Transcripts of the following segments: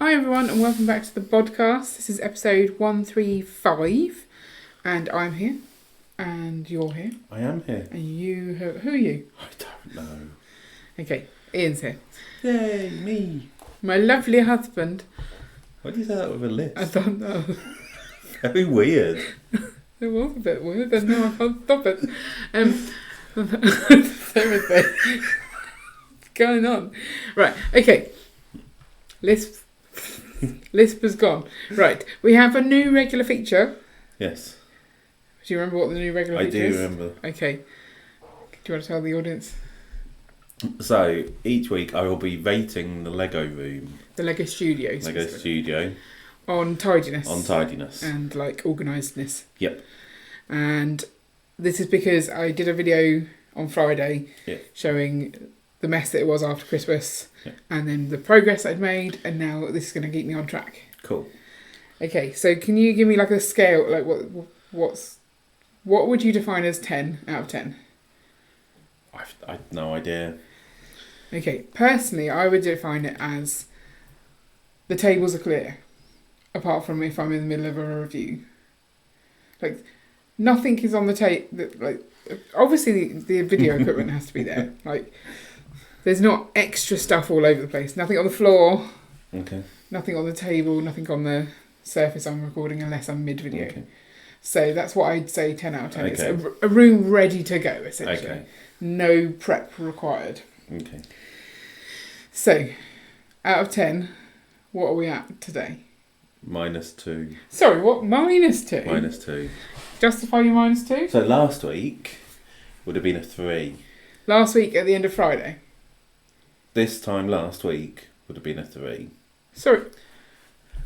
Hi everyone and welcome back to the Bodcast. This is episode 135 and I'm here and you're here. I am here. And you, who are you? I don't know. Okay, Ian's here. Yay, me. My lovely husband. Why do you say that with a lisp? I don't know. Very weird. It was a bit weird and now I can't stop it. Seriously. What's going on? Right, okay. Lisp has gone. Right, we have a new regular feature. Yes. Do you remember what the new regular feature is? I do remember. Okay. Do you want to tell the audience? So, each week I will be rating the Lego room. The Lego Studio. Lego Studio. On tidiness. On tidiness. And, organisedness. Yep. And this is because I did a video on Friday showing the mess that it was after Christmas and then the progress I'd made, and now this is going to keep me on track. Cool. Okay, so can you give me a scale, what would you define as 10 out of 10? I've no idea. Okay, personally I would define it as the tables are clear, apart from if I'm in the middle of a review. Nothing is on the table, obviously the video equipment has to be there, there's not extra stuff all over the place. Nothing on the floor. Okay. Nothing on the table. Nothing on the surface I'm recording unless I'm mid-video. Okay. So that's what I'd say 10 out of 10. Okay. It's a room ready to go, essentially. Okay. No prep required. Okay. So, out of 10, what are we at today? -2. Sorry, what? -2? -2. Justify your -2? So last week would have been a 3. Last week at the end of Friday? This time last week would have been a 3. Sorry.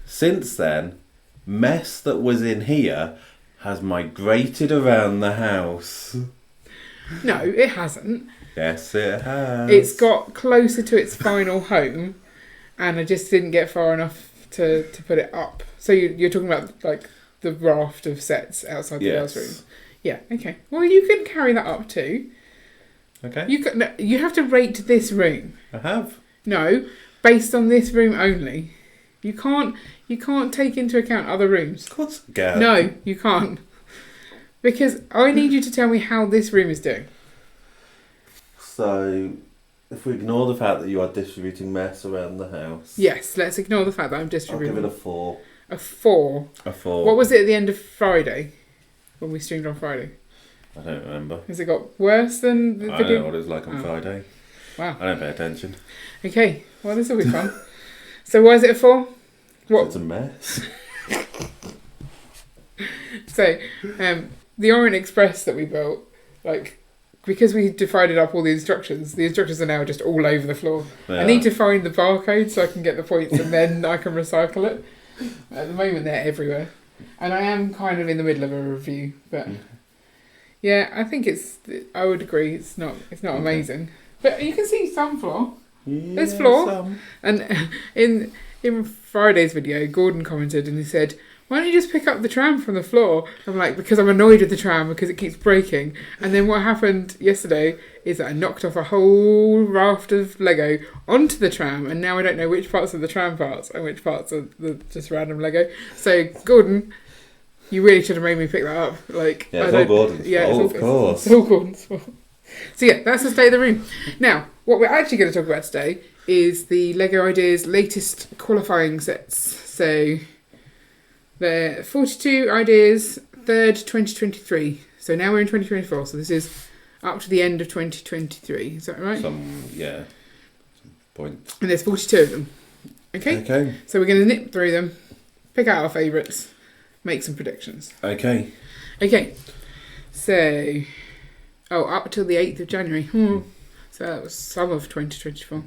Since then, mess that was in here has migrated around the house. No, it hasn't. Yes, it has. It's got closer to its final home, and I just didn't get far enough to put it up. So you're talking about the raft of sets outside the girls' room. Yeah. Okay. Well, you can carry that up too. Okay. You have to rate this room. I have. No, based on this room only. You can't take into account other rooms. Of course I can. No, you can't. Because I need you to tell me how this room is doing. So, if we ignore the fact that you are distributing mess around the house. Yes, let's ignore the fact that I'm distributing. I'll give it a 4. A 4? A 4. What was it at the end of Friday? When we streamed on Friday? I don't remember. Has it got worse than the video? I don't know what it was like on Friday. Wow. I don't pay attention. Okay, well this will be fun. So why is it a 4? What? It's a mess. So, the Orient Express that we built, because we divided up all the instructions are now just all over the floor. I need to find the barcode so I can get the points and then I can recycle it. At the moment they're everywhere. And I am kind of in the middle of a review, but yeah, I think I would agree it's not amazing. But you can see some floor. Yeah, there's floor. Some. And in Friday's video, Gordon commented and he said, "Why don't you just pick up the tram from the floor?" I'm like, because I'm annoyed with the tram because it keeps breaking. And then what happened yesterday is that I knocked off a whole raft of Lego onto the tram, and now I don't know which parts are the tram parts and which parts are the just random Lego. So Gordon, you really should have made me pick that up. It's all Gordon's fault, of course. It's all Gordon's fault. So yeah, that's the state of the room. Now, what we're actually going to talk about today is the Lego Ideas latest qualifying sets. So they're 42 ideas, 3rd 2023. So now we're in 2024. So this is up to the end of 2023. Is that right? Some points. And there's 42 of them. Okay. So we're going to nip through them, pick out our favourites, make some predictions. Okay. So, up till the 8th of January. So that was some of 2024.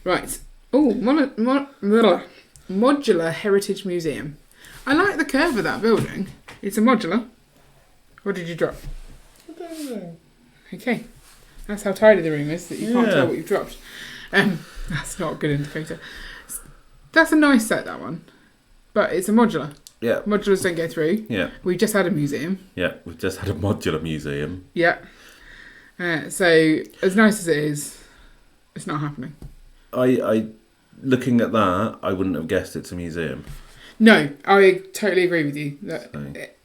Right. Oh, Modular Heritage Museum. I like the curve of that building. It's a modular. What did you drop? I don't know. Okay. That's how tidy the room is, that you can't tell what you've dropped. That's not a good indicator. That's a nice set, that one. But it's a modular. Yeah. Modulars don't go through. Yeah. We've just had a museum. Yeah, we've just had a modular museum. Yeah. So, as nice as it is, it's not happening. I looking at that, I wouldn't have guessed it's a museum. No, I totally agree with you. So.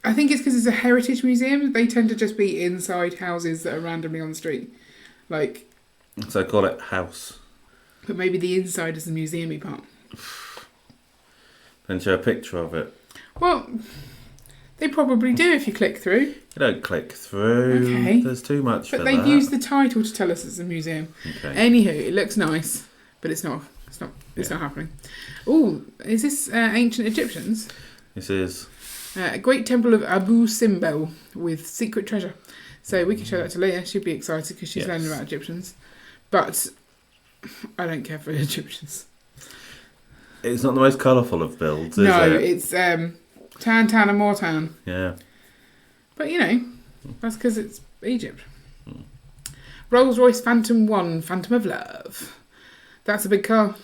I think it's because it's a heritage museum. They tend to just be inside houses that are randomly on the street. Like, So call it house. but maybe the inside is the museum-y part. Then show a picture of it. Well, they probably do if you click through. You don't click through. Okay. There's too much But for they've that. used the title to tell us it's a museum. Okay. Anywho, it looks nice, but it's not. It's not happening. Oh, is this ancient Egyptians? This is... A great temple of Abu Simbel with secret treasure. So we can show that to Leah. She'd be excited because she's learning about Egyptians. But I don't care for Egyptians. It's not the most colourful of builds, is it? No, it's tan, and more tan. Yeah. But, you know, that's because it's Egypt. Rolls-Royce Phantom 1, Phantom of Love. That's a big car.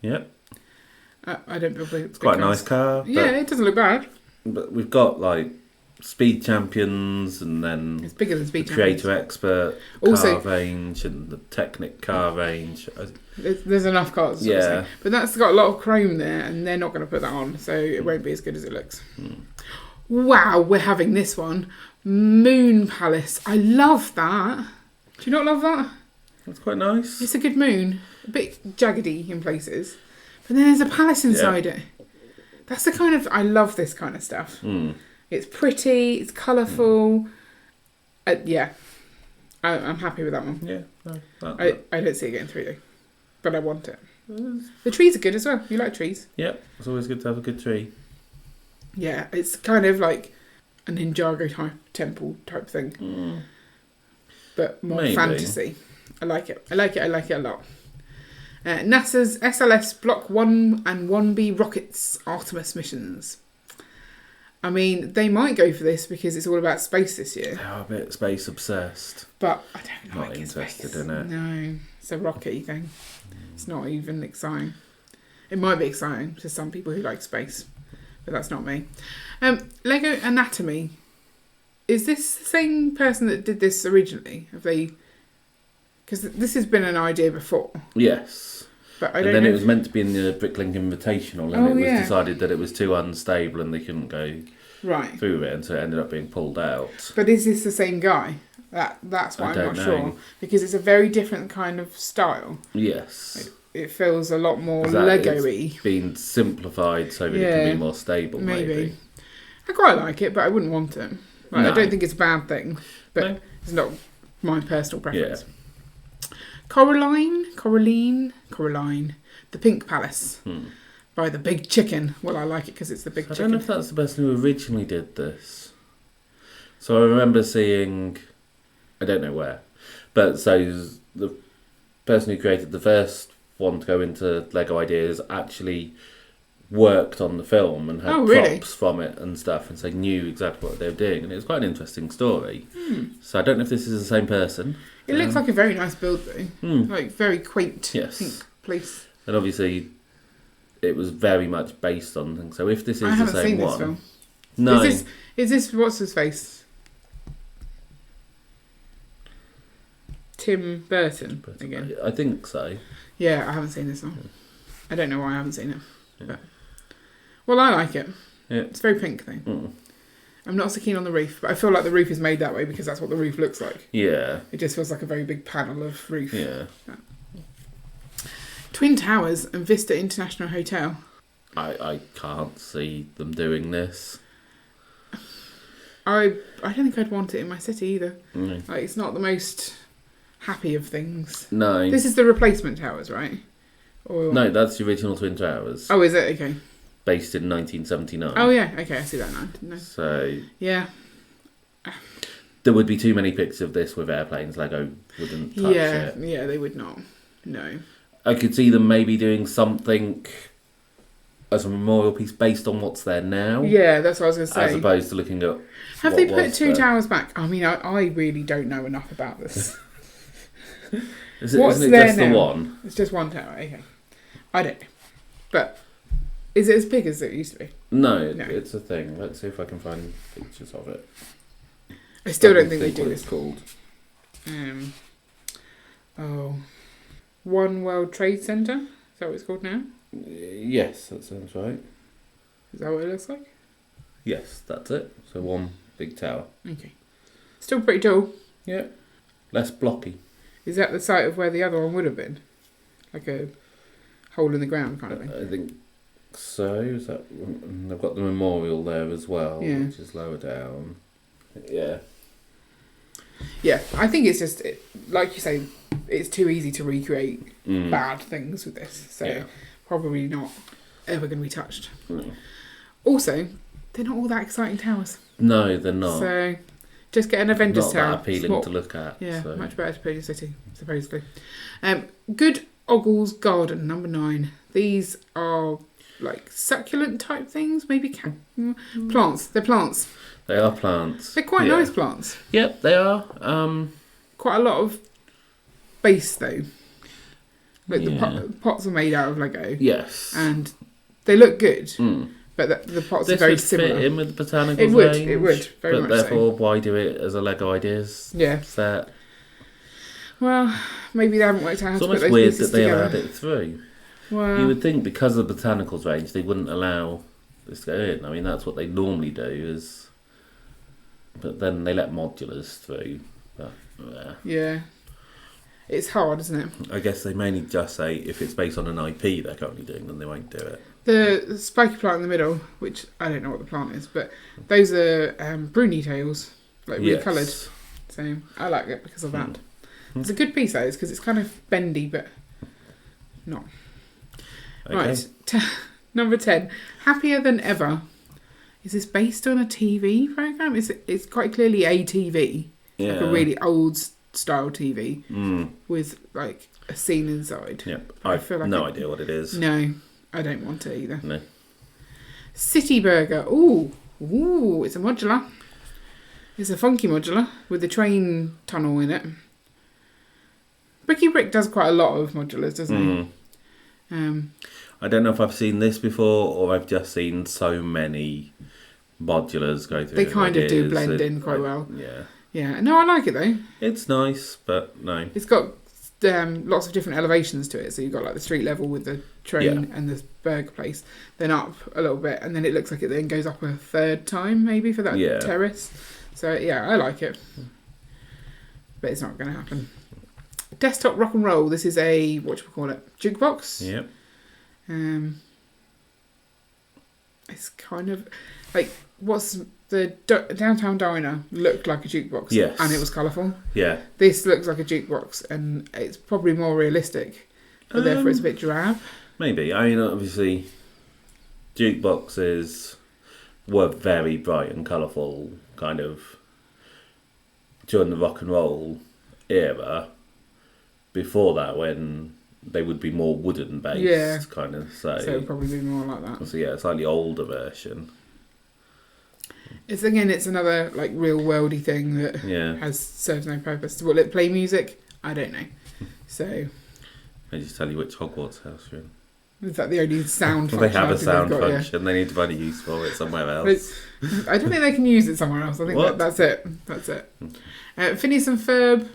Yep. I don't build big It's quite cars. a nice car. Yeah, it doesn't look bad. But we've got, like, Speed Champions and then... It's bigger than Speed the Champions. Creator Expert Also- car range and the Technic car range. There's enough cars. Yeah. Obviously. But that's got a lot of chrome there, and they're not going to put that on, so it won't be as good as it looks. Wow, we're having this one. Moon Palace. I love that. Do you not love that? That's quite nice. It's a good moon. A bit jaggedy in places. But then there's a palace inside it. That's the kind of... I love this kind of stuff. It's pretty. It's colourful. Yeah. I'm happy with that one. Yeah. I don't see it getting through though. But I want it. The trees are good as well. You like trees? Yep. It's always good to have a good tree. Yeah. It's kind of like a Ninjago type temple type thing. But more Maybe. fantasy. I like it. I like it a lot. NASA's SLS Block 1 and 1B rockets Artemis missions. I mean, they might go for this because it's all about space this year. They are a bit space obsessed. But I don't Not like interested space. in it. No, it's a rocky thing. It's not even exciting. It might be exciting to some people who like space, but that's not me. Lego Anatomy. Is this the same person that did this originally? Have they... Because this has been an idea before. Yes. But I And don't then know it was meant to be in the Bricklink Invitational, and Oh, it was yeah. decided that it was too unstable and they couldn't go Right. through it, and so it ended up being pulled out. But is this the same guy? That's why I I'm don't not know. sure. Because it's a very different kind of style. Yes. It feels a lot more Is that Lego-y. it's been simplified so that it can Yeah, be more stable, maybe. I quite like it, but I wouldn't want it. Like, No. I don't think it's a bad thing, but No. it's not my personal preference. Coraline, the Pink Palace by the Big Chicken. Well, I like it because it's the Big I don't Chicken. know if that's the person who originally did this. So I remember seeing, I don't know where, but so the person who created the first one to go into Lego Ideas actually worked on the film and had props from it and stuff, and so knew exactly what they were doing, and it was quite an interesting story. So I don't know if this is the same person. It looks like a very nice build though, like very quaint pink place. And obviously it was very much based on things. So if this is I the haven't same seen one, this film. no, Is this what's his face? Tim Burton again. I think so. Yeah, I haven't seen this one. I don't know why I haven't seen it. But, well, I like it. Yeah. It's very pink thing. I'm not so keen on the roof, but I feel like the roof is made that way because that's what the roof looks like. Yeah. It just feels like a very big panel of roof. Yeah. Twin Towers and Vista International Hotel. I can't see them doing this. I don't think I'd want it in my city either. Mm. Like, it's not the most happy of things. No. This is the replacement towers, right? Or... No, that's the original Twin Towers. Oh, is it? Okay. Based in 1979. Oh, yeah. Okay, I see that now. No. So... Yeah. There would be too many pictures of this with airplanes. Lego wouldn't touch it. Yeah, they would not. No. I could see them maybe doing something as a memorial piece based on what's there now. Yeah, that's what I was going to say. As opposed to looking at Have they put two towers back? I mean, I really don't know enough about this. Isn't it just the one? It's just one tower, okay. I don't know. But is it as big as it used to be? No, it's a thing. Let's see if I can find pictures of it. I still don't think they do what this. It's called. One World Trade Center? Is that what it's called now? Yes, that sounds right. Is that what it looks like? Yes, that's it. So one big tower. Okay. Still pretty tall. Yeah. Less blocky. Is that the site of where the other one would have been? Like a hole in the ground kind of thing? I think so. Is that? And they've got the memorial there as well, which is lower down. Yeah. Yeah, I think it's just, like you say, it's too easy to recreate bad things with this. So probably not ever going to be touched. No. Also, they're not all that exciting towers. No, they're not. So just get an Avengers not tower. Not that appealing to look at. Yeah, so. much better to put in city, supposedly. Good Ogle's Garden, number 9. These are like succulent type things, maybe plants. They're plants. They are plants. They're quite nice plants. Yep, they are. Quite a lot of base though. Like the pots are made out of Lego. Yes. And they look good. But the pots are very similar. Fit in with the botanicals range. It would, very much so. But therefore, why do it as a Lego Ideas set? Well, maybe they haven't worked out how to put those weird pieces that they together. allowed it through. Well, you would think because of the botanicals range, they wouldn't allow this to go in. I mean, that's what they normally do. But then they let modulars through. But, yeah. It's hard, isn't it? I guess they mainly just say if it's based on an IP they're currently doing, then they won't do it. The spiky plant in the middle, which I don't know what the plant is, but those are bruni tails, like recoloured. So I like it because of that. It's a good piece, that is, because it's kind of bendy, but not. Okay. Right, number 10. Happier Than Ever. Is this based on a TV programme? It's quite clearly a TV. Like a really old style TV with like a scene inside. Yep. I feel like no idea what it is. No, I don't want to either. No. City Burger. Ooh, it's a modular. It's a funky modular with a train tunnel in it. Bricky Brick does quite a lot of modulars, doesn't he? I don't know if I've seen this before or I've just seen so many modulars go through. They kind of do blend in quite well. Yeah. Yeah. No, I like it though. It's nice, but no. It's got lots of different elevations to it. So you've got like the street level with the train and the burger place, then up a little bit, and then it looks like it then goes up a third time maybe for that terrace. So yeah, I like it. But it's not going to happen. Desktop Rock and Roll. This is a, what do we call it? Jukebox? Yep. It's kind of like, what's the Downtown Diner looked like a jukebox. Yes. And it was colourful. Yeah. This looks like a jukebox and it's probably more realistic, but therefore it's a bit drab. Maybe. I mean, obviously, jukeboxes were very bright and colourful kind of during the rock and roll era. Before that, when they would be more wooden based, kind of. So it would probably be more like that. So yeah, a slightly older version. It's another like real worldy thing that serves no purpose. Will it play music? I don't know. So they just tell you which Hogwarts house you're in. Is that the only sound function? They have a sound function. They need to find a use for it somewhere else. I don't think they can use it somewhere else. I think that's it. That's it. Phineas and Ferb.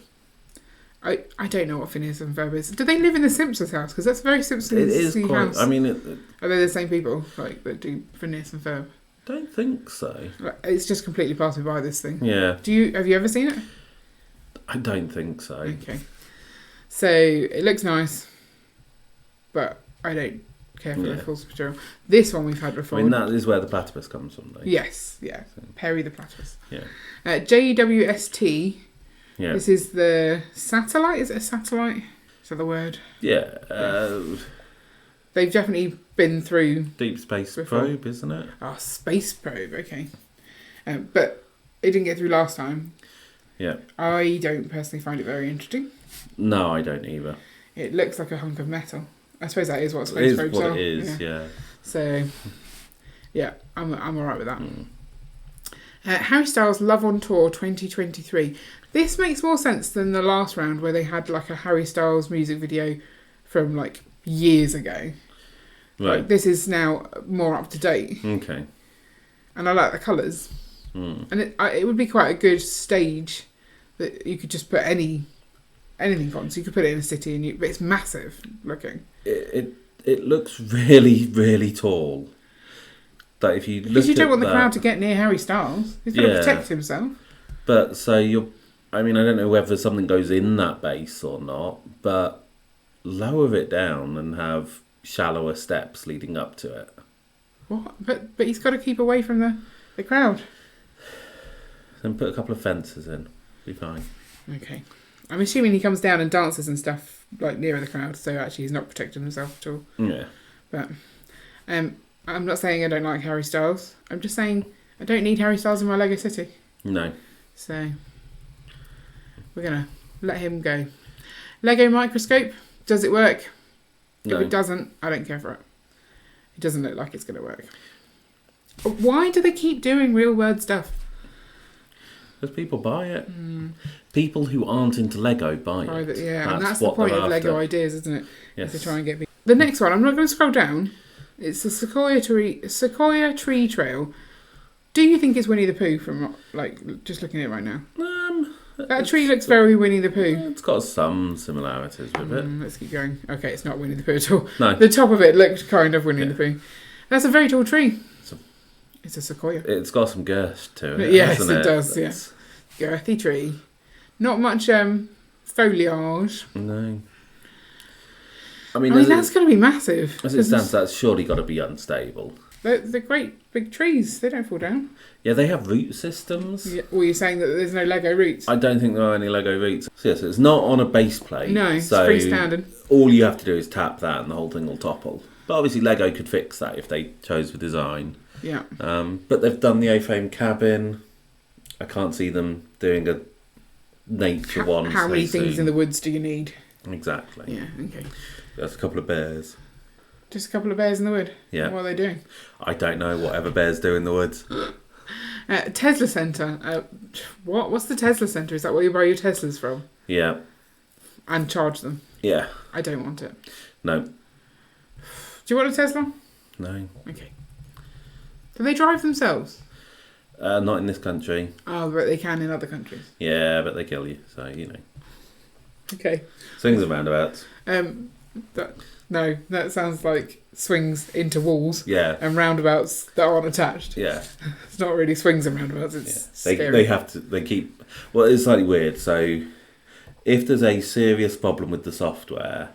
I don't know what Phineas and Ferb is. Do they live in the Simpsons house? Because that's a very Simpsons house. I mean, are they the same people like that do Phineas and Ferb? I don't think so. It's just completely passed me by, this thing. Yeah. Have you ever seen it? I don't think so. Okay. So it looks nice, but I don't care for the full material. This one we've had before. I mean, that is where the platypus comes from, though. Yes. Yeah. So. Perry the platypus. Yeah. JWST. Yeah. This is the satellite. Is it a satellite? Is that the word? Yeah. They've definitely been through Deep Space Probe, isn't it? Oh, Space Probe. Okay. But it didn't get through last time. Yeah. I don't personally find it very interesting. No, I don't either. It looks like a hunk of metal. I suppose that is what space probes are. It is, yeah. So, yeah, I'm alright with that. Harry Styles Love on Tour 2023. This makes more sense than the last round where they had like a Harry Styles music video from like years ago. Right. Like, this is now more up to date. Okay. And I like the colours. And it would be quite a good stage that you could just put anything on. So you could put it in a city, but it's massive looking. It it looks really, really tall. That if you look because you don't want the that, crowd to get near Harry Styles. He's got to protect himself. But so I don't know whether something goes in that base or not, but lower it down and have shallower steps leading up to it. What? But he's got to keep away from the crowd. Then put a couple of fences in. Be fine. Okay. I'm assuming he comes down and dances and stuff like nearer the crowd, so actually he's not protecting himself at all. Yeah. But I'm not saying I don't like Harry Styles. I'm just saying I don't need Harry Styles in my Lego City. No. So we're gonna let him go. Lego microscope, does it work? No. If it doesn't, I don't care for it. It doesn't look like it's gonna work. Why do they keep doing real world stuff? Because people buy it. People who aren't into Lego buy it. Yeah, and that's the point of Lego ideas, isn't it? Yes. To try and get people. The next one, I'm not going to scroll down. It's the Sequoia Tree Trail. Do you think it's Winnie the Pooh from, like, just looking at it right now? That tree looks very Winnie the Pooh. It's got some similarities with it. Let's keep going. Okay, it's not Winnie the Pooh at all. No. The top of it looked kind of Winnie the Pooh. That's a very tall tree. It's a sequoia. It's got some girth to it. Yes, hasn't it does, yes. Girthy tree. Not much foliage. No. I mean that's going to be massive. As it stands, that's surely got to be unstable. They're great big trees. They don't fall down. Yeah, they have root systems. Yeah. Well, you're saying that there's no Lego roots? I don't think there are any Lego roots. So, yes, it's not on a base plate. No, it's so freestanding. All you have to do is tap that and the whole thing will topple. But obviously Lego could fix that if they chose the design. Yeah. But they've done the A-frame cabin. I can't see them doing a nature one. How many things in the woods do you need? Exactly. Yeah, okay. There's a couple of bears. Just a couple of bears in the wood? Yeah. What are they doing? I don't know, whatever bears do in the woods. Tesla Centre. What's the Tesla Centre? Is that where you buy your Teslas from? Yeah. And charge them? Yeah. I don't want it. No. Do you want a Tesla? No. Okay. Do they drive themselves? Not in this country. Oh, but they can in other countries. Yeah, but they kill you, so you know. Okay. Swings and roundabouts. That sounds like swings into walls. Yeah. And roundabouts that aren't attached. Yeah. It's not really swings and roundabouts. It's scary. They have to. They keep. Well, it's slightly weird. So, if there's a serious problem with the software,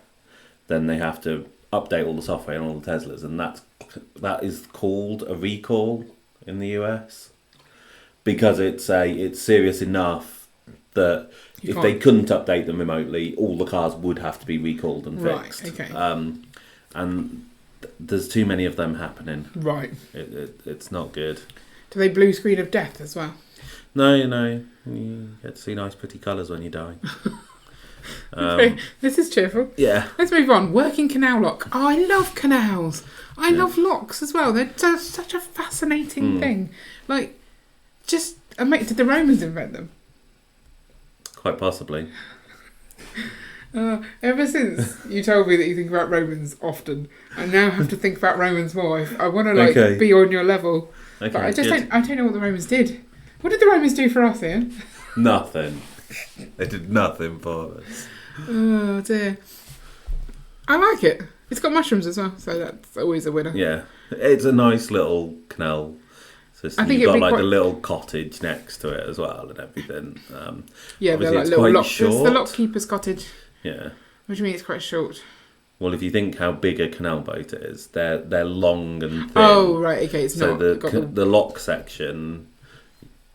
then they have to update all the software on all the Teslas, and that is called a recall in the US because it's serious enough that if they couldn't update them remotely, all the cars would have to be recalled and fixed. Right, okay. And there's too many of them happening. Right. It's not good. Do they blue screen of death as well? No. You get to see nice pretty colours when you die. Okay, this is cheerful. Yeah. Let's move on. Working canal lock. Oh, I love canals. I love locks as well. They're such a fascinating thing. Like, did the Romans invent them? Quite possibly. Ever since you told me that you think about Romans often, I now have to think about Romans more. I want to be on your level, but I just don't know what the Romans did. What did the Romans do for us, Ian? Nothing. They did nothing for us. Oh dear. I like it. It's got mushrooms as well, so that's always a winner. Yeah, it's a nice little canal system. I think you've got like a little cottage next to it as well and everything. Yeah, they're like little lock. It's the lockkeeper's cottage. Yeah. What do you mean it's quite short? Well, if you think how big a canal boat is, they're long and thin. Oh right, okay, it's so not. The lock section.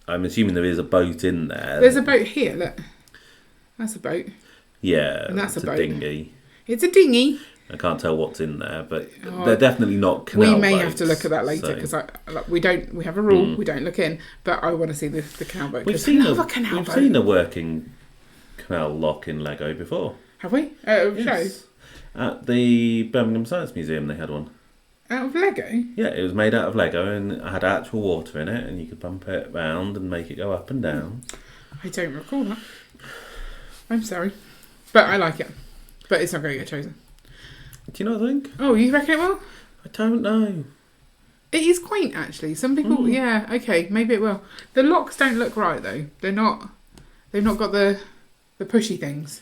I'm assuming there is a boat in there. There's a boat here. Look, that's a boat. Yeah, and that's a boat. Dinghy. It's a dinghy. I can't tell what's in there, but they're definitely not canal We may boats, have to look at that later because we have a rule. We don't look in, but I want to see the canal boat. We've seen a working canal lock in Lego before. Have we? Yes. At the Birmingham Science Museum, they had one. Out of Lego? Yeah, it was made out of Lego and it had actual water in it, and you could pump it round and make it go up and down. I don't recall that. I'm sorry, but I like it. But it's not going to get chosen. Do you not think? Oh, you reckon it will? I don't know. It is quaint, actually. Some people, yeah, okay, maybe it will. The locks don't look right though. They've not got the pushy things.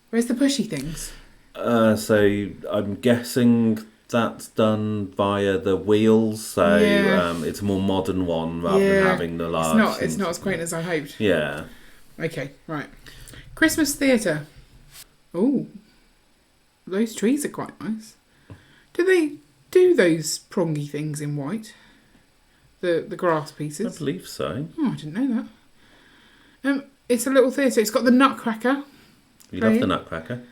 Where's the pushy things? So I'm guessing that's done via the wheels, so it's a more modern one rather than having the large. It's not as quaint as I hoped. Yeah. Okay, right. Christmas theatre. Oh, those trees are quite nice. Do they do those prongy things in white? The grass pieces? I believe so. Oh, I didn't know that. It's a little theatre. It's got the Nutcracker. You love the Nutcracker?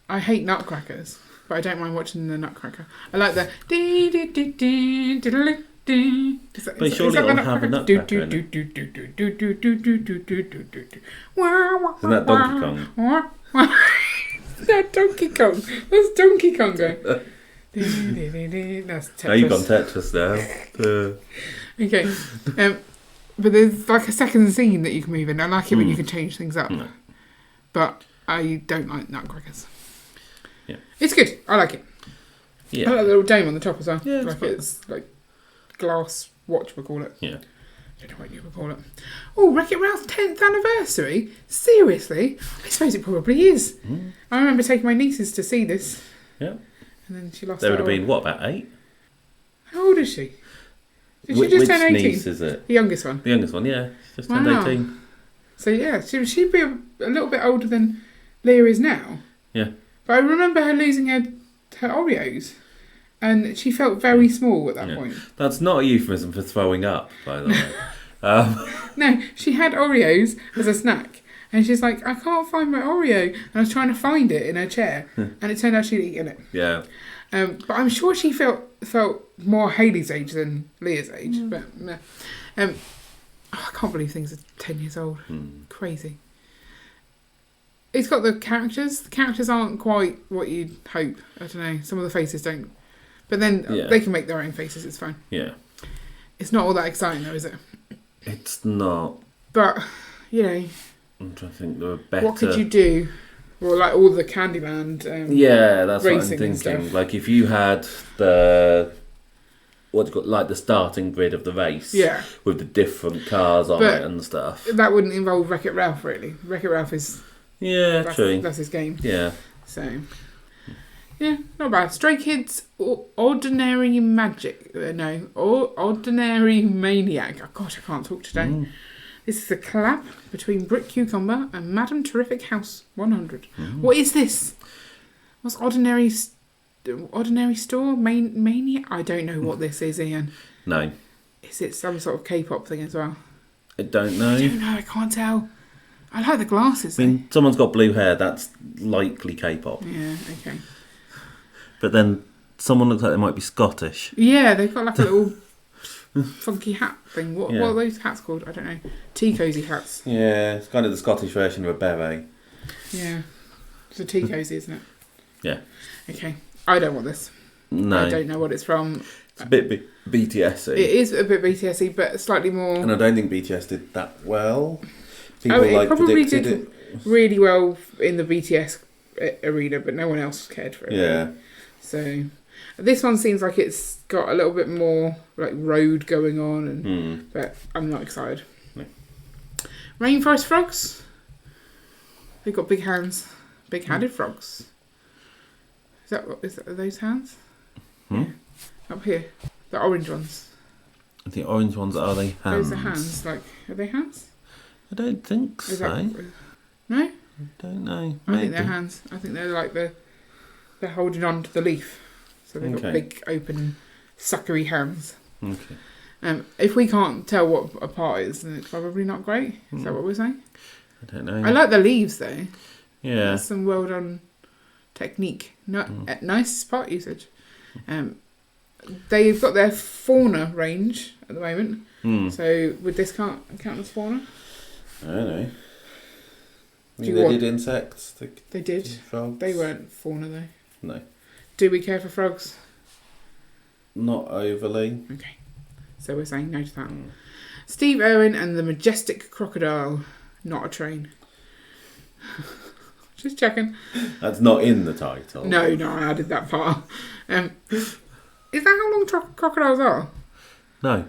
I hate Nutcrackers, but I don't mind watching the Nutcracker. I like the dee dee dee dee dee dee. But surely it'll have a Nutcracker in it. Isn't that Donkey Kong? That Donkey Kong. What's Donkey Kong going? That's Tetris. Oh, you've gone Tetris now. Okay. But there's like a second scene that you can move in. I like it when you can change things up. No. But I don't like Nutcrackers. Yeah. It's good. I like it. Yeah. I like the little dome on the top as well. Yeah, it's like glass watch, we call it. Yeah. I don't know what you would call it. Oh, Wreck-It Ralph's 10th anniversary? Seriously? I suppose it probably is. I remember taking my nieces to see this. Yeah. And then she lost There would her have been, what, about 8? How old is she? Did she Which just turn 18? niece is it? The youngest one. The youngest one, yeah. She's just turned 18. So yeah, she'd be a little bit older than Leah is now. Yeah. But I remember her losing her Oreos. And she felt very small at that point. That's not a euphemism for throwing up, by the way. No, she had Oreos as a snack. And she's like, I can't find my Oreo. And I was trying to find it in her chair. And it turned out she'd eaten it. Yeah. But I'm sure she felt more Hayley's age than Leah's age. But I can't believe things are 10 years old. Crazy. It's got the characters. The characters aren't quite what you'd hope. I don't know. Some of the faces don't. But then they can make their own faces. It's fine. Yeah. It's not all that exciting though, is it? It's not. But, you know. I'm trying to think there were better. What could you do? Well, like all the Candyland that's what I'm racing and thinking. stuff. Like if you had the like the starting grid of the race, with the different cars on it and stuff. That wouldn't involve Wreck-It Ralph, really. Wreck-It Ralph is true. That's his game. Yeah. So, yeah, not bad. Stray Kids, Ordinary Magic. Ordinary Maniac. Oh gosh, I can't talk today. This is a collab between Brick Cucumber and Madam Terrific House 100. What is this? What's Ordinary Store? Mania? I don't know what this is, Ian. No. Is it some sort of K-pop thing as well? I don't know. I can't tell. I like the glasses. I mean, someone's got blue hair, that's likely K-pop. Yeah, okay. But then someone looks like they might be Scottish. Yeah, they've got like a little funky hat thing. What are those hats called? I don't know. Tea cozy hats. Yeah, it's kind of the Scottish version of a beret. Yeah. It's a tea cozy, isn't it? Yeah. Okay. I don't want this. No. I don't know what it's from. It's a bit BTS-y. It is a bit BTS-y, but slightly more... And I don't think BTS did that well. It probably did really well in the BTS arena, but no one else cared for it. Yeah. Really. So this one seems like it's got a little bit more like road going on, and but I'm not excited. No. Rainforest frogs. They've got big hands, big-handed frogs. Is that those hands? Yeah. Up here, the orange ones. The orange ones, are they hands? Those are hands. Like, are they hands? I don't think so. No? I don't know. I think they're hands. I think they're like they're holding on to the leaf. So they've got big, open, suckery hands. Okay. If we can't tell what a part is, then it's probably not great. Is that what we're saying? I don't know. I like the leaves, though. Yeah. That's some well-done technique. Nice part usage. They've got their fauna range at the moment. So would this count as fauna? I don't know. They did insects. They did. Frogs. They weren't fauna though. No. Do we care for frogs? Not overly. Okay. So we're saying no to that. Steve Irwin and the Majestic Crocodile. Not a train. Just checking. That's not in the title. No, I added that part. Is that how long crocodiles are? No.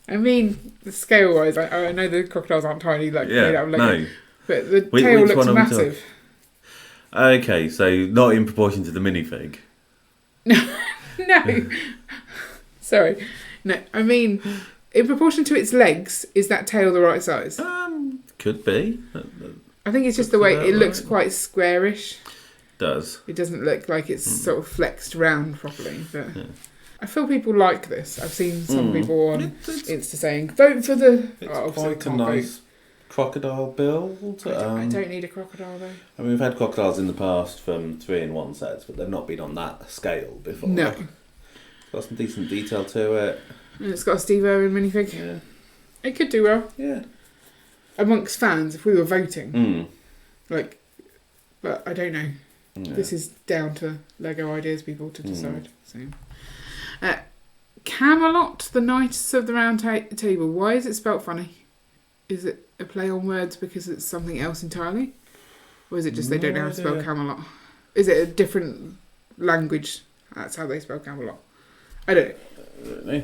I mean, scale-wise, I know the crocodiles aren't tiny, like made out of Lego, no. but the tail looks massive. Okay, so not in proportion to the minifig. No. Sorry. No, I mean, in proportion to its legs, is that tail the right size? Could be. I think it's just the way it looks quite squarish. Does. It doesn't look like it's sort of flexed round properly, but I feel people like this. I've seen some people on Insta saying, vote for the... It's quite a nice crocodile build. I don't need a crocodile though. I mean, we've had crocodiles in the past from 3-in-1 sets, but they've not been on that scale before. No. It's got some decent detail to it. And it's got a Steve Irwin minifig. Yeah. It could do well. Yeah. Amongst fans, if we were voting. Mm. But I don't know. Yeah. This is down to Lego Ideas people to decide. So, Camelot, the Knights of the Round Table. Why is it spelt funny? Is it a play on words because it's something else entirely? Or is it just they don't know how to spell Camelot? Is it a different language? That's how they spell Camelot. I don't know.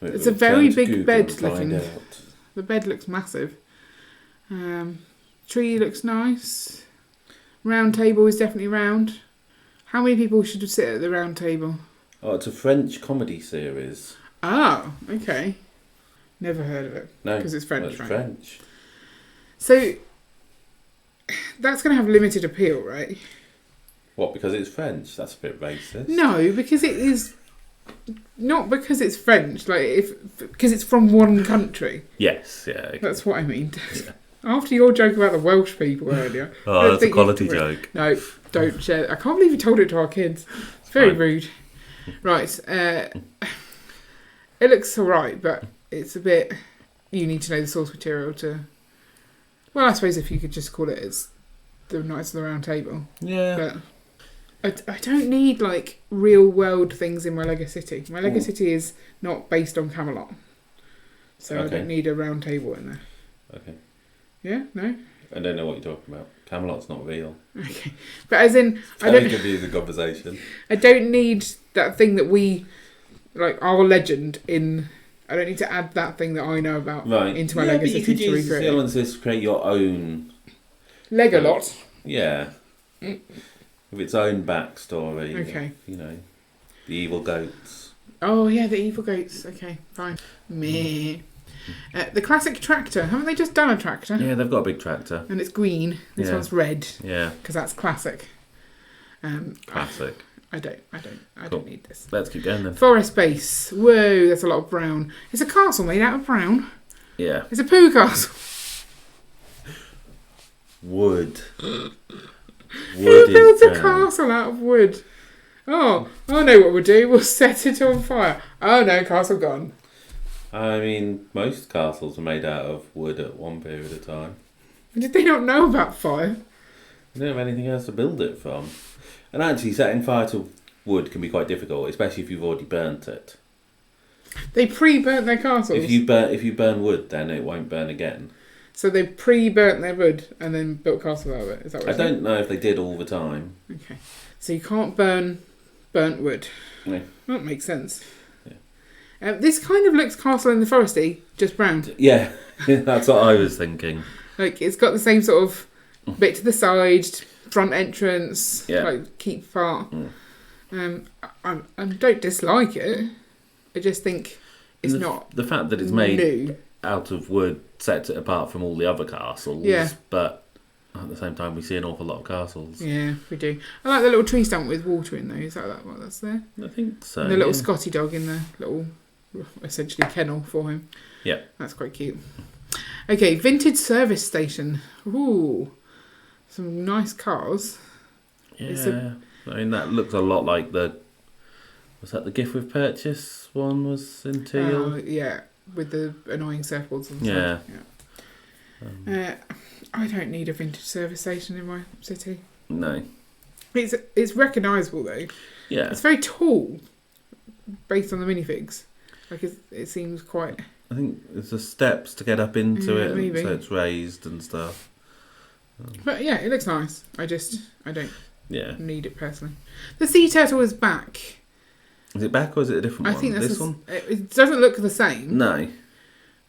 It's a very big bed looking. The bed looks massive. Tree looks nice. Round table is definitely round. How many people should sit at the round table? Oh, it's a French comedy series. Ah, okay. Never heard of it. No, because it's French, it's right? French. So that's going to have limited appeal, right? What? Because it's French? That's a bit racist. No, because it is not because it's French. Because it's from one country. Yes, yeah. Okay. That's what I mean. Yeah. After your joke about the Welsh people earlier. Oh, that's a quality joke. No, don't share. I can't believe you told it to our kids. It's very rude. Right. It looks alright, but it's a bit... You need to know the source material to... Well, I suppose if you could just call it as the Knights of the Round Table. Yeah. But I don't need, real world things in my Lego City. My Lego City is not based on Camelot. So I don't need a round table in there. Okay. Yeah? No? I don't know what you're talking about. Camelot's not real. Okay. But as in... Very confusing conversation. I don't need that thing that we... our legend in... I don't need to add that thing that I know about into my Lego City to recreate. You could use the elements to create your own... Lego lot? Yeah. With its own backstory. Okay. The evil goats. Oh, yeah, the evil goats. Okay, fine. Meh. The classic tractor. Haven't they just done a tractor? Yeah, they've got a big tractor. And it's green. This one's red. Yeah. Because that's classic. Classic. I don't need this. Let's keep going then. Forest base. Whoa, that's a lot of brown. It's a castle made out of brown. Yeah. It's a poo castle. Wood. Who built a castle out of wood? Oh, I know what we'll do. We'll set it on fire. Oh no, castle gone. I mean, most castles are made out of wood at one period of time. Did they not know about fire? They don't have anything else to build it from. And actually, setting fire to wood can be quite difficult, especially if you've already burnt it. They pre-burnt their castles? If you burn wood, then it won't burn again. So they pre-burnt their wood and then built castles out of it? Is that what I don't know if they did all the time. Okay. So you can't burn burnt wood. No. That makes sense. Yeah. This kind of looks Castle in the Foresty, just brown. Yeah, that's what I was thinking. It's got the same sort of bit to the side, front entrance, keep part. I don't dislike it. I just think it's not the fact that it's made out of wood sets it apart from all the other castles. Yeah. But at the same time, we see an awful lot of castles. Yeah, we do. I like the little tree stump with water in there. Is that what that's there? I think so. And the little Scotty dog in the little, essentially, kennel for him. Yeah. That's quite cute. Okay, vintage service station. Ooh, some nice cars. Yeah, I mean, that looks a lot like was that the gift with purchase one was in teal? Yeah, with the annoying surfboards and stuff. Yeah. I don't need a vintage service station in my city. No. It's recognisable though. Yeah. It's very tall, based on the minifigs. It seems quite... I think it's the steps to get up into it, maybe. so it's raised and stuff. But yeah, it looks nice. I don't need it personally. The sea turtle is back. Is it back or is it a different one? I think that's this one. It doesn't look the same. No.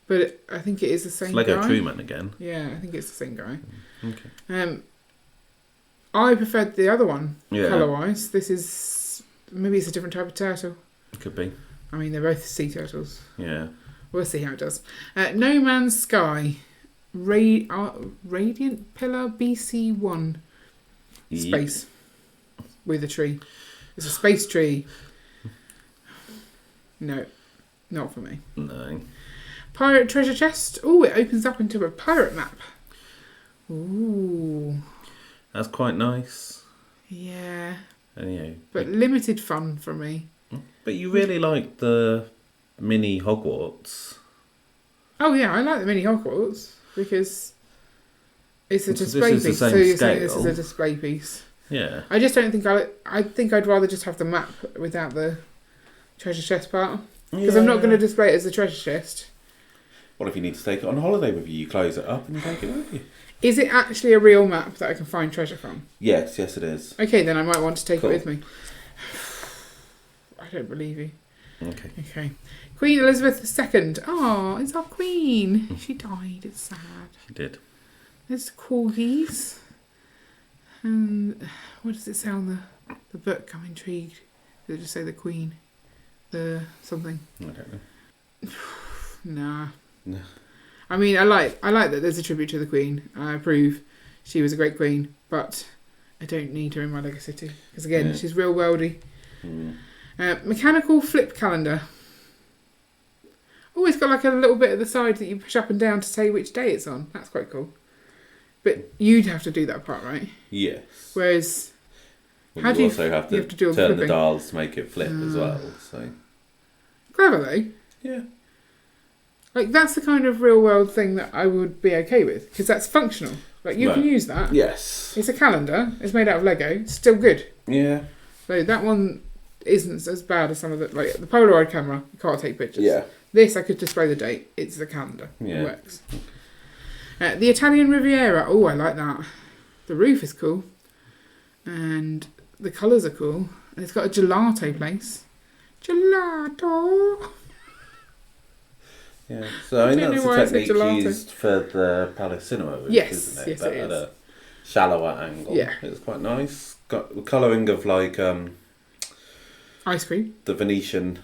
But I think it is the same Lego guy. Truman again. Yeah, I think it's the same guy. Okay. I preferred the other one, Yeah. colour-wise. This is... Maybe it's a different type of turtle. Could be. I mean, they're both sea turtles. Yeah. We'll see how it does. No Man's Sky. Radiant Pillar BC1. Space. With a tree. It's a space tree. No. Not for me. No. Pirate treasure chest. Oh, it opens up into a pirate map. Ooh. That's quite nice. Yeah. And, you know, But limited fun for me. but you really like the mini Hogwarts. Oh yeah, I like the mini Hogwarts because it's a So this display is the piece. same So you're saying this is scale. a display piece. Yeah. I just don't think I think I'd rather just have the map without the treasure chest part because I'm not going to display it as a treasure chest. What if you need to take it on holiday with you? You close it up and you take it with you. Is it actually a real map that I can find treasure from? Yes, it is. Okay, then I might want to take Cool. it with me. I don't believe you. Okay. Queen Elizabeth II. Oh, it's our queen. She died. It's sad. She did. There's corgis. And what does it say on the book? I'm intrigued. Does it just say the queen? The something? I don't know. Nah. No. I mean, I like that there's a tribute to the queen. I approve. She was a great queen, but I don't need her in my Lego City because again, she's real worldy. Mechanical flip calendar. Oh, it's got like a little bit at the side that you push up and down to say which day it's on. That's quite cool. But you'd have to do that part, right? Yes. Whereas, Well, you also have to do all the turn the flipping. dials to make it flip as well. So Clever though. yeah. Like that's the kind of real world thing that I would be okay with because that's functional. Like you can use that. Yes. It's a calendar. It's made out of Lego. It's still good. Yeah. So that one isn't as bad as some of the like the Polaroid camera. You can't take pictures. Yeah. This I could display the date. It's the calendar. Yeah. It works. The Italian Riviera. Oh, I like that. The roof is cool, and the colours are cool. And it's got a gelato place. Gelato. Yeah. So I mean don't that's know why I the said technique gelato. used for the Palace Cinema roof, Yes, isn't it? yes, But it at is. a shallower angle. Yeah. It's quite nice. Got the colouring of like Ice cream. the Venetian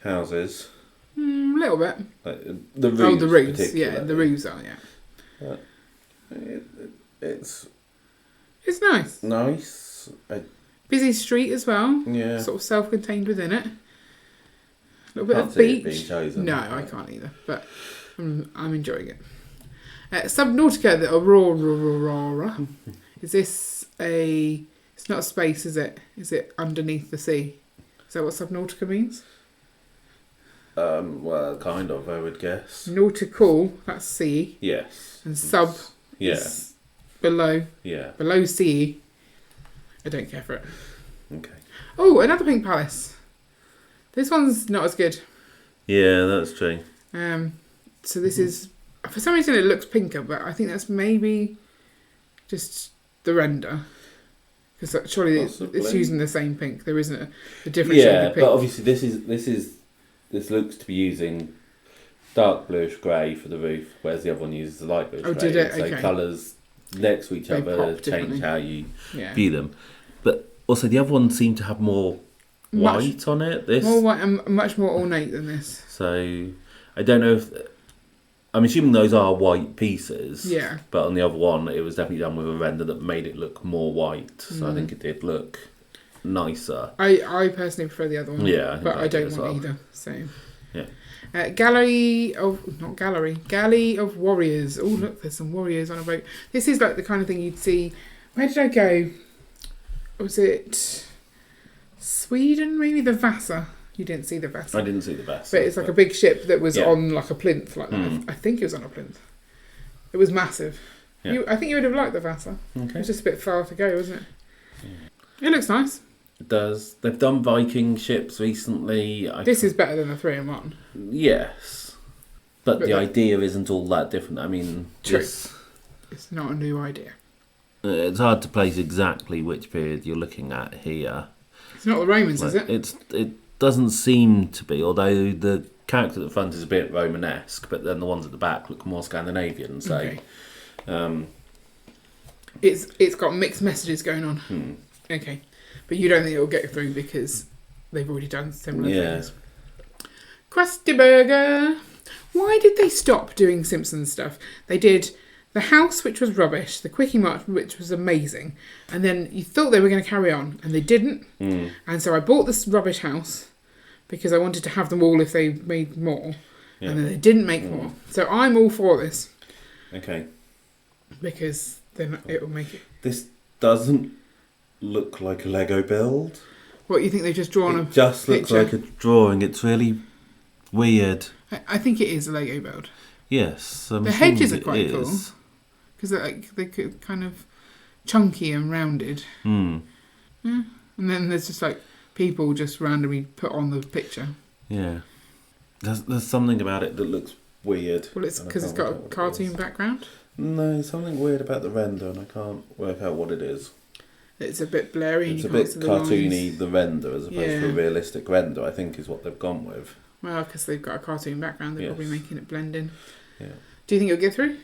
houses. A little bit. Like the roofs. Oh, the roofs. Yeah, particularly. the roofs are. Yeah. But it's It's nice. nice. Busy street as well. Yeah. Sort of self-contained within it. A little bit Can't of see it beach. being chosen. No, I can't either. But I'm enjoying it. Subnautica, the Aurora. Is this a... It's not a space, is it? Is it underneath the sea? Is that what Subnautica means? Well, kind of, I would guess. Nautical, that's sea. Yes. And sub Yeah. is below. Yeah. Below sea. I don't care for it. Okay. Oh, another pink palace. This one's not as good. Yeah, that's true. So this is... For some reason it looks pinker, but I think that's maybe just the render. Because surely it's Possibly. using the same pink. There isn't a different shade Yeah, of pink. but obviously this looks to be using dark bluish grey for the roof, whereas the other one uses the light bluish grey. did it? So Okay. colours next to each They other pop differently. change how you Yeah. view them. But also the other one seemed to have more white on it. This More white and much more ornate than this. So I don't know if... I'm assuming those are white pieces. Yeah. But on the other one, it was definitely done with a render that made it look more white. So I think it did look nicer. I personally prefer the other one. Yeah, I think but I I do don't as want well. either. So Yeah. Galley of Warriors. Oh look, there's some warriors on a boat. This is like the kind of thing you'd see. Where did I go? Was it Sweden? Maybe the Vasa. You didn't see the Vasa. I didn't see the best. But it's like a big ship that was Yeah. on like a plinth like that. I think it was on a plinth. It was massive. Yeah. I think you would have liked the Vasa. It Okay. was just a bit far to go, wasn't it? It looks nice. It does. They've done Viking ships recently. This is better than the 3-in-1. Yes. But But the idea isn't all that different. I mean, True. this, It's not a new idea. it's hard to place exactly which period you're looking at here. It's not the Romans, is it? It doesn't seem to be, although the character at the front is a bit Romanesque, but then the ones at the back look more Scandinavian. So, Okay. It's got mixed messages going on. Okay. But you don't think it'll get through because they've already done similar things. Krusty Burger. Why did they stop doing Simpsons stuff? They did The House, which was rubbish, The Quickie Mart, which was amazing, and then you thought they were going to carry on, and they didn't. And so I bought this rubbish house because I wanted to have them all if they made more, and then they didn't make more. So I'm all for this. Okay. Because then it will make it... This doesn't look like a Lego build. What, you think they've just drawn It just looks picture? like a drawing. It's really weird. I think it is a Lego build. Yes. The hedges are quite cool. Because they're kind of chunky and rounded. Yeah. And then there's just like people just randomly put on the picture. Yeah. There's something about it that looks weird. Well, it's because it's got a cartoon background. No, something weird about the render, and I can't work out what it is. It's a bit blurry. It's a bit cartoony, the render, as opposed to a realistic render, I think, is what they've gone with. Well, because they've got a cartoon background, they're probably making it blend in. Yeah. Do you think it'll get through?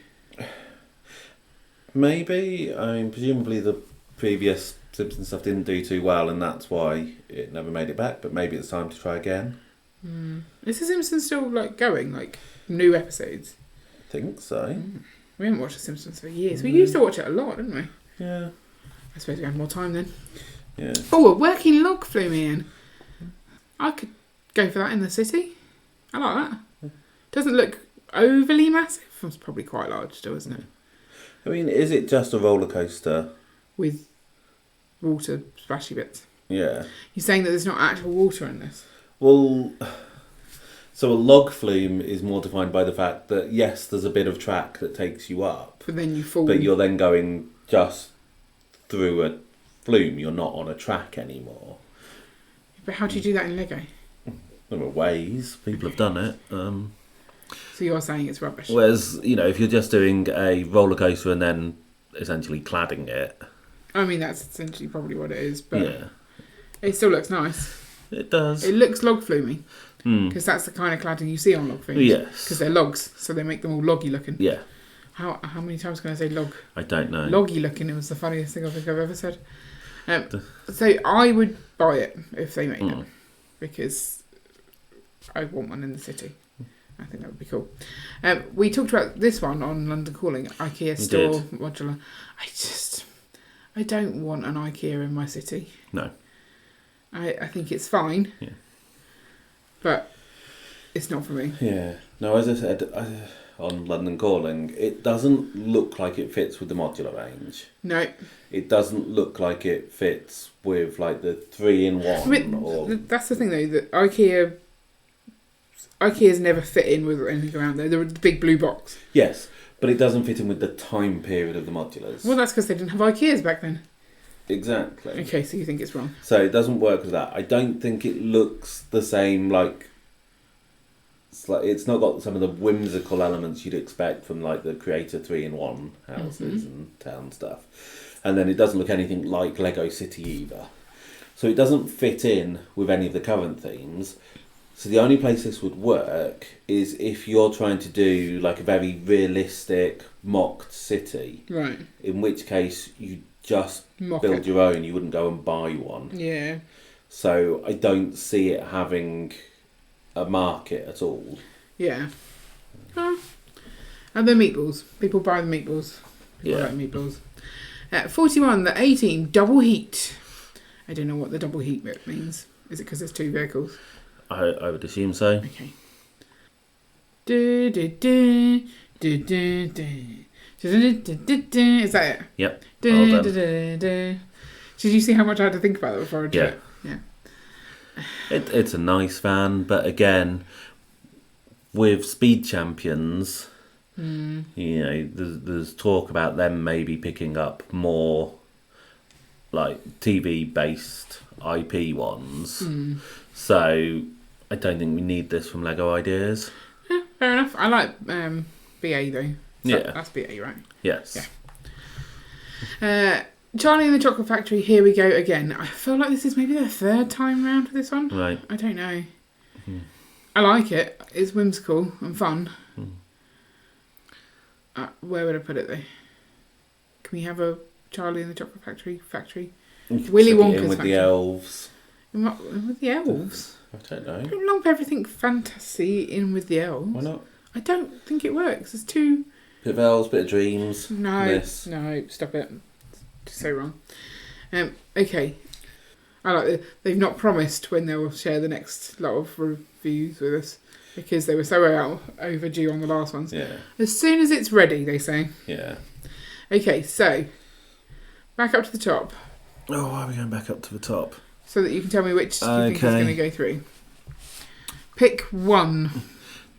Maybe. I mean, presumably the previous Simpsons stuff didn't do too well, and that's why it never made it back, but maybe it's time to try again. Is The Simpsons still going, like new episodes? I think so. We haven't watched The Simpsons for years. We used to watch it a lot, didn't we? Yeah. I suppose we had more time then. Yeah. Oh, a working log flew me in. I could go for that in the city. I like that. Doesn't look overly massive. It's probably quite large still, isn't it? I mean, is it just a roller coaster? With water splashy bits. Yeah. You're saying that there's not actual water in this? Well, so a log flume is more defined by the fact that, yes, there's a bit of track that takes you up. But then you fall. But you're then going just through a flume. You're not on a track anymore. But how do you do that in Lego? There are ways. People have done it. So you're saying it's rubbish? Whereas, if you're just doing a roller coaster and then essentially cladding it. I mean, that's essentially probably what it is. But it still looks nice. It does. It looks log flumy. Because that's the kind of cladding you see on log flumes. Yes. Because they're logs, so they make them all loggy looking. Yeah. How many times can I say log? I don't know. Loggy looking, it was the funniest thing I think I've ever said. So I would buy it if they made it. Because I want one in the city. I think that would be cool. We talked about this one on London Calling, IKEA store modular. I don't want an IKEA in my city. No. I think it's fine. Yeah. But it's not for me. Yeah. No, as I said on London Calling, it doesn't look like it fits with the modular range. No. It doesn't look like it fits with like the 3-in-1. That's the thing though, that IKEA's never fit in with anything around there. They're the big blue box. Yes, but it doesn't fit in with the time period of the modulars. Well, that's because they didn't have IKEAs back then. Exactly. Okay, so you think it's wrong. So it doesn't work with that. I don't think it looks the same, it's not got some of the whimsical elements you'd expect from like the Creator 3-in-1 houses and town stuff. And then it doesn't look anything like Lego City either. So it doesn't fit in with any of the current themes. So the only place this would work is if you're trying to do like a very realistic mocked city. Right. In which case you just mock build it. your own. You wouldn't go and buy one. Yeah. So I don't see it having a market at all. Yeah. And the meatballs. People buy the meatballs. People like meatballs. 41, the 18, double heat. I don't know what the double heat bit means. Is it because there's two vehicles? I would assume so. Okay. Is that it? Yep. Well done. Did you see how much I had to think about that before I did it? Yeah. It's a nice van, but again, with Speed Champions, there's talk about them maybe picking up more like TV-based IP ones. So I don't think we need this from Lego Ideas. Yeah, fair enough. I like BA though. That's BA, right? Yes. Yeah. Charlie and the Chocolate Factory, here we go again. I feel like this is maybe the third time round for this one. Right. I don't know. I like it. It's whimsical and fun. Where would I put it though? Can we have a Charlie and the Chocolate Factory. You could Willy stick it Wonka's in with factory. the elves. With the elves? I don't know. Don't lump everything fantasy in with the elves. Why not? I don't think it works. It's too... Bit of elves, bit of dreams. No, stop it. It's so wrong. Okay. I like it. They've not promised when they'll share the next lot of reviews with us because they were so overdue on the last ones. Yeah. As soon as it's ready, they say. Yeah. Okay, so back up to the top. Oh, why are we going back up to the top? So that you can tell me which you think is going to go through. Pick one.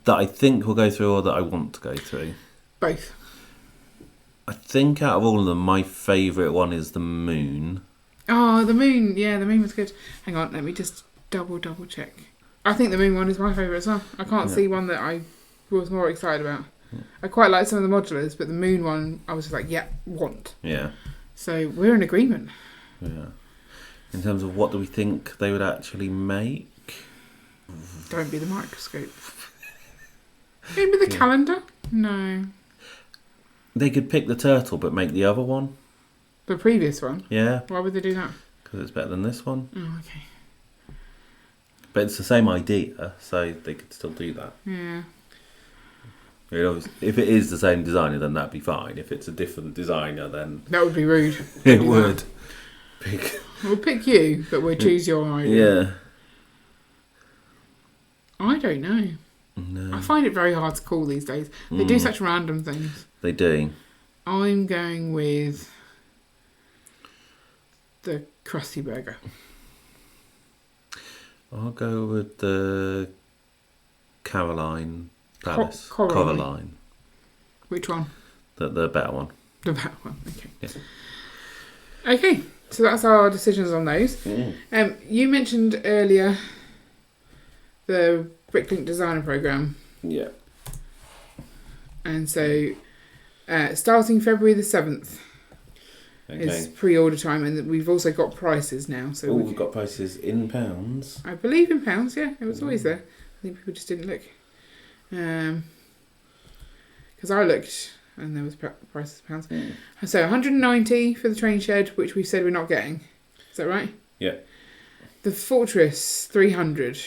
That I think will go through or that I want to go through. Both. I think out of all of them, my favourite one is the moon. Oh, the moon. Yeah, the moon was good. Hang on, let me just double check. I think the moon one is my favourite as well. I can't see one that I was more excited about. I quite like some of the modulars, but the moon one, I was just like, yeah, want. Yeah. So we're in agreement. Yeah. In terms of what do we think they would actually make? Don't be the microscope. Maybe the calendar? No. They could pick the turtle but make the other one. The previous one? Yeah. Why would they do that? Because it's better than this one. Oh, okay. But it's the same idea, so they could still do that. Yeah. You know, if it is the same designer, then that'd be fine. If it's a different designer, then... That would be rude. It would. We'll pick you, but we'll choose your idea. Yeah. I don't know. No. I find it very hard to call these days. They do such random things. They do. I'm going with the Krusty Burger. I'll go with the Caroline Palace. Coraline. Which one? The better one. The better one, okay. Yeah. Okay, so that's our decisions on those. You mentioned earlier the Bricklink Designer Programme. Yeah. And so starting February the 7th is pre-order time, and we've also got prices now. So we've got prices in pounds. I believe in pounds, yeah. It was always there. I think people just didn't look. Because I looked and there was prices in pounds. So 190 for the train shed, which we said we're not getting. Is that right? Yeah. The Fortress 300.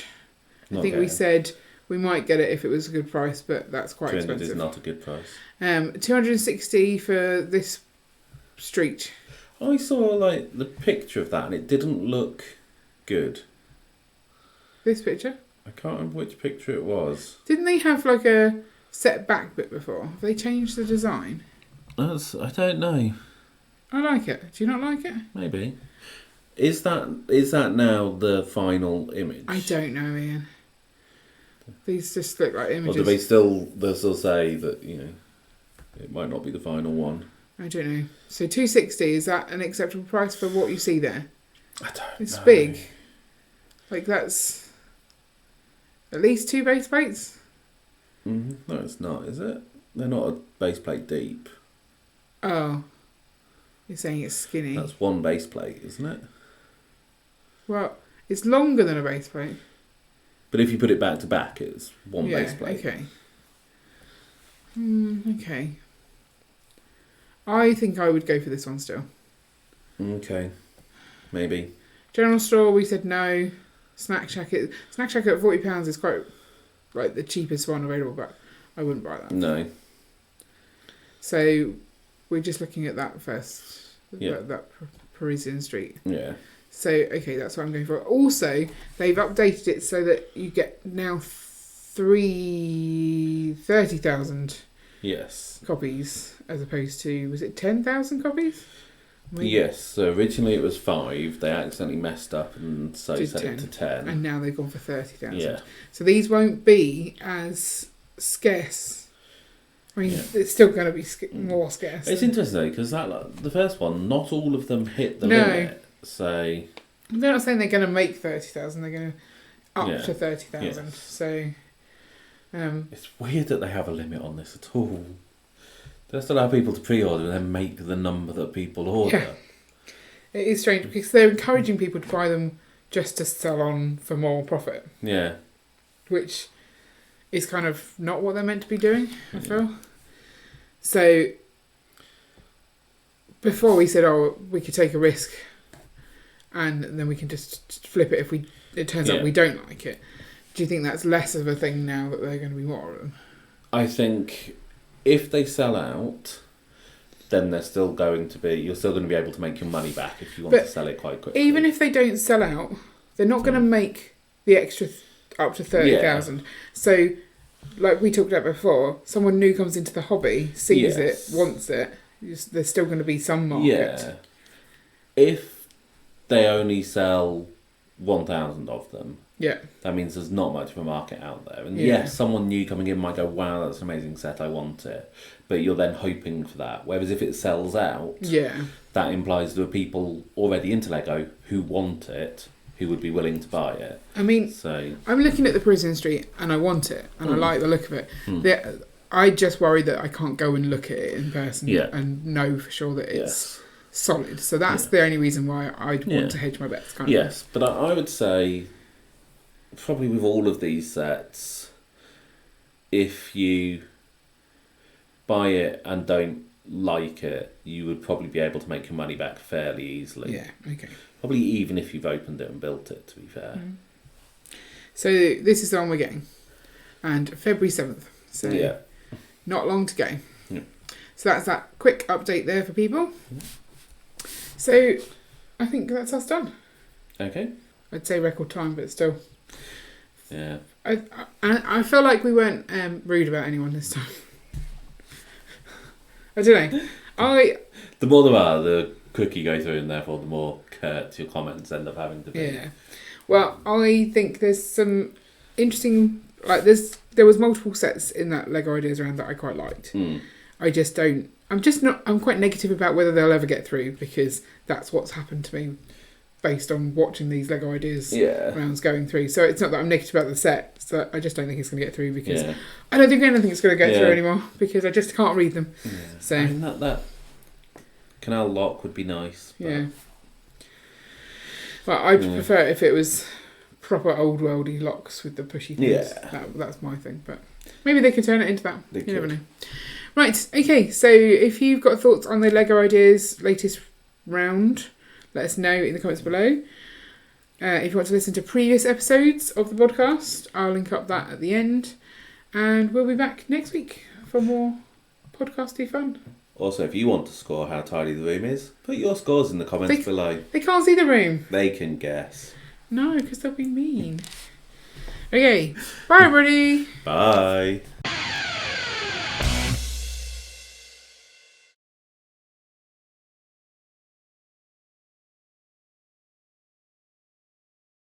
I think we said we might get it if it was a good price, but that's quite expensive. Is not a good price. 260 for this street. I saw the picture of that and it didn't look good. This picture? I can't remember which picture it was. Didn't they have a set back bit before? Have they changed the design? I don't know. I like it. Do you not like it? Maybe. Is that now the final image? I don't know, Ian. These just look like images. Or do they'll still say that, it might not be the final one? I don't know. So 260, is that an acceptable price for what you see there? I don't know. It's big. That's at least 2 base plates? No, it's not, is it? They're not a base plate deep. Oh. You're saying it's skinny. That's 1 base plate, isn't it? Well, it's longer than a base plate. But if you put it back to back, it's 1 base plate. Okay. Okay. I think I would go for this one still. Okay. Maybe. General store, we said no. Snack Shack at £40 is quite the cheapest one available, but I wouldn't buy that. No. So we're just looking at that first. Yeah. That Parisian street. Yeah. So, okay, that's what I'm going for. Also, they've updated it so that you get now 30,000 Yes. copies as opposed to, was it 10,000 copies? Maybe? Yes. So originally it was 5. They accidentally messed up and so set it to 10. And now they've gone for 30,000. Yeah. So these won't be as scarce. I mean, it's still going to be more scarce. It's interesting though, because the first one, not all of them hit the limit. So they're not saying they're going to make 30,000. They're going to up to 30,000. Yes. So it's weird that they have a limit on this at all. They just allow people to pre-order and then make the number that people order. Yeah. It is strange because they're encouraging people to buy them just to sell on for more profit. Yeah. Which is kind of not what they're meant to be doing, I feel. So before we said, oh, we could take a risk and then we can just flip it if it turns out we don't like it. Do you think that's less of a thing now that they're going to be more of them? I think if they sell out, then they're still going to be... You're still going to be able to make your money back if you want to sell it quite quickly. Even if they don't sell out, they're not going to make the extra up to 30,000. Yeah. So, like we talked about before, someone new comes into the hobby, sees it, wants it. There's still going to be some market. Yeah. If they only sell 1,000 of them, that means there's not much of a market out there. And yes, someone new coming in might go, wow, that's an amazing set, I want it. But you're then hoping for that. Whereas if it sells out, that implies there are people already into Lego who want it, who would be willing to buy it. I mean, I'm looking at the Prison Street and I want it and I like the look of it. I just worry that I can't go and look at it in person and know for sure that it's solid. So that's the only reason why I'd want to hedge my bets. Kind of. But I would say probably with all of these sets, if you buy it and don't like it, you would probably be able to make your money back fairly easily. Yeah, okay. Probably even if you've opened it and built it, to be fair. So this is the one we're getting. And February 7th. So not long to go. Yeah. So that's that quick update there for people. So I think that's us done. Okay. I'd say record time, but still. Yeah. I feel like we weren't rude about anyone this time. I don't know. The more there are, the quicker you go through, and therefore the more curt your comments end up having to be. Yeah. Well, I think there's some interesting... there was multiple sets in that Lego Ideas round that I quite liked. I just don't... I'm quite negative about whether they'll ever get through, because that's what's happened to me based on watching these Lego Ideas rounds going through. So it's not that I'm negative about the set, so I just don't think it's going to get through, because I don't think anything's going to get through anymore, because I just can't read them. Yeah. So I mean, that canal lock would be nice. But... Yeah. Well, I'd prefer it if it was proper old worldy locks with the pushy things. Yeah. That's my thing, but maybe they could turn it into that. You never know. Right, okay, so if you've got thoughts on the Lego Ideas latest round, let us know in the comments below. If you want to listen to previous episodes of the podcast, I'll link up that at the end. And we'll be back next week for more podcasty fun. Also, if you want to score how tidy the room is, put your scores in the comments below. They can't see the room. They can guess. No, because they'll be mean. Okay, bye everybody. Bye.